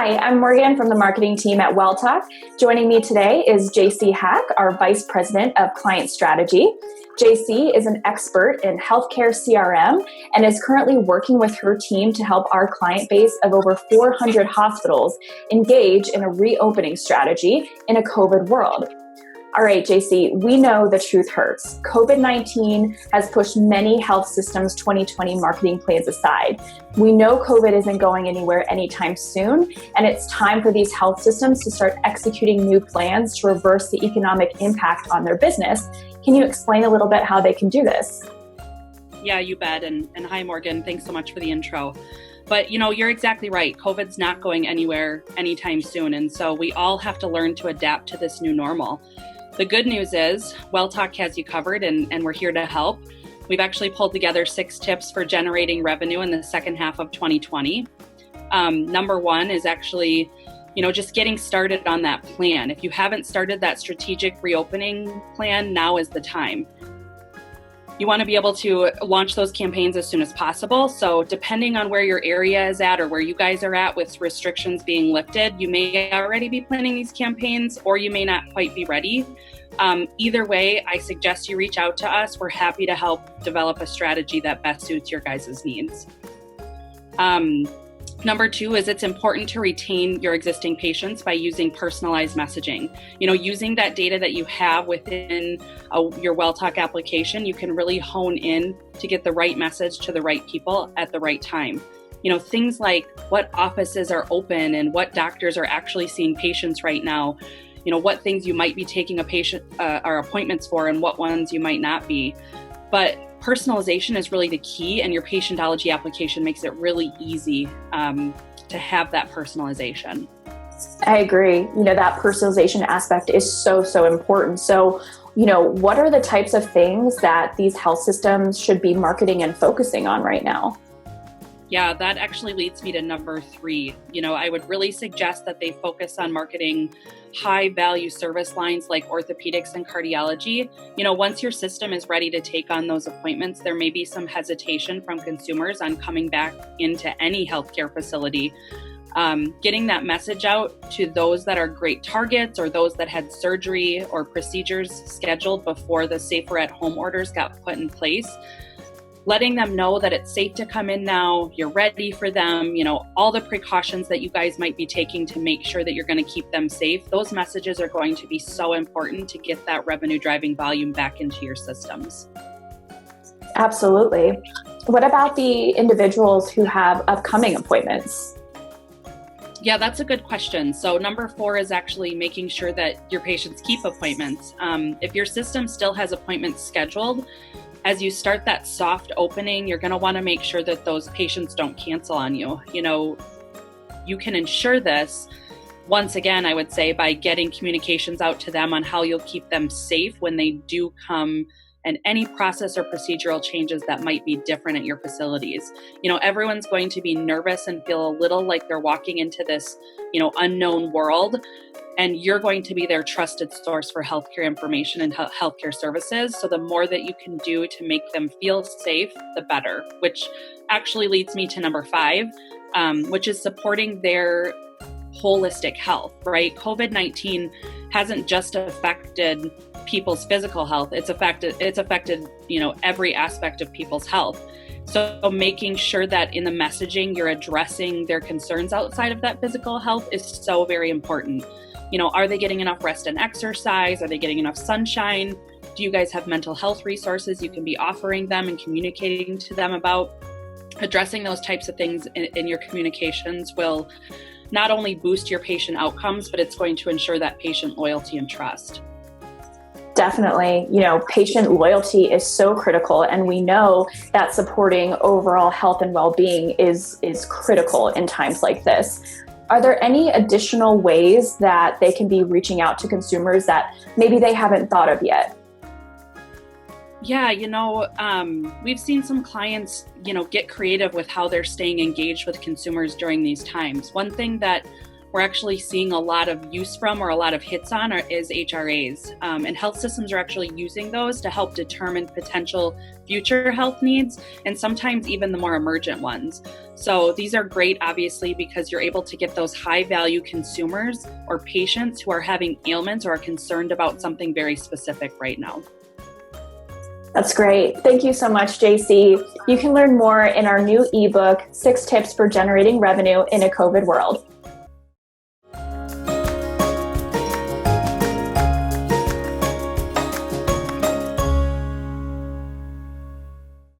Hi, I'm Morgan from the marketing team at WellTalk. Joining me today is Jaci Haack, our Vice President of Client Strategy. Jaci is an expert in healthcare CRM and is currently working with her team to help our client base of over 400 hospitals engage in a reopening strategy in a COVID world. All right, Jaci, we know the truth hurts. COVID-19 has pushed many health systems' 2020 marketing plans aside. We know COVID isn't going anywhere anytime soon, and it's time for these health systems to start executing new plans to reverse the economic impact on their business. Can you explain a little bit how they can do this? Yeah, you bet. And hi, Morgan. Thanks so much for the intro. But, you're exactly right. COVID's not going anywhere anytime soon. And so we all have to learn to adapt to this new normal. The good news is WellTalk has you covered and we're here to help. We've actually pulled together 6 tips for generating revenue in the second half of 2020. Number 1 is actually, just getting started on that plan. If you haven't started that strategic reopening plan, now is the time. You want to be able to launch those campaigns as soon as possible. So depending on where your area is at or where you guys are at with restrictions being lifted, you may already be planning these campaigns or you may not quite be ready. Either way, I suggest you reach out to us. We're happy to help develop a strategy that best suits your guys' needs. Number 2 is it's important to retain your existing patients by using personalized messaging. Using that data that you have within your WellTalk application, you can really hone in to get the right message to the right people at the right time. Things like what offices are open and what doctors are actually seeing patients right now. What things you might be taking or appointments for and what ones you might not be. But personalization is really the key, and your Patientology application makes it really easy to have that personalization. I agree. That personalization aspect is so important. So, what are the types of things that these health systems should be marketing and focusing on right now? Yeah, that actually leads me to number 3. I would really suggest that they focus on marketing high value service lines like orthopedics and cardiology. Once your system is ready to take on those appointments, there may be some hesitation from consumers on coming back into any healthcare facility. Getting that message out to those that are great targets or those that had surgery or procedures scheduled before the safer at home orders got put in place. Letting them know that it's safe to come in now, you're ready for them, all the precautions that you guys might be taking to make sure that you're going to keep them safe. Those messages are going to be so important to get that revenue driving volume back into your systems. Absolutely. What about the individuals who have upcoming appointments? Yeah, that's a good question. So number 4 is actually making sure that your patients keep appointments. If your system still has appointments scheduled, as you start that soft opening, you're going to want to make sure that those patients don't cancel on you. You can ensure this, once again, I would say, by getting communications out to them on how you'll keep them safe when they do come, and any process or procedural changes that might be different at your facilities. Everyone's going to be nervous and feel a little like they're walking into this, unknown world. And you're going to be their trusted source for healthcare information and healthcare services. So the more that you can do to make them feel safe, the better, which actually leads me to number 5, which is supporting their holistic health, right? COVID-19 hasn't just affected people's physical health. It's affected, every aspect of people's health. So making sure that in the messaging, you're addressing their concerns outside of that physical health is so very important. Are they getting enough rest and exercise? Are they getting enough sunshine? Do you guys have mental health resources you can be offering them and communicating to them about? Addressing those types of things in your communications will not only boost your patient outcomes, but it's going to ensure that patient loyalty and trust. Definitely. Patient loyalty is so critical, and we know that supporting overall health and well-being is critical in times like this. Are there any additional ways that they can be reaching out to consumers that maybe they haven't thought of yet? Yeah, we've seen some clients, get creative with how they're staying engaged with consumers during these times. One thing that we're actually seeing a lot of use from or a lot of hits on is HRAs. And health systems are actually using those to help determine potential future health needs, and sometimes even the more emergent ones. So these are great, obviously, because you're able to get those high value consumers or patients who are having ailments or are concerned about something very specific right now. That's great. Thank you so much, Jaci. You can learn more in our new ebook, 6 Tips for Generating Revenue in a COVID World.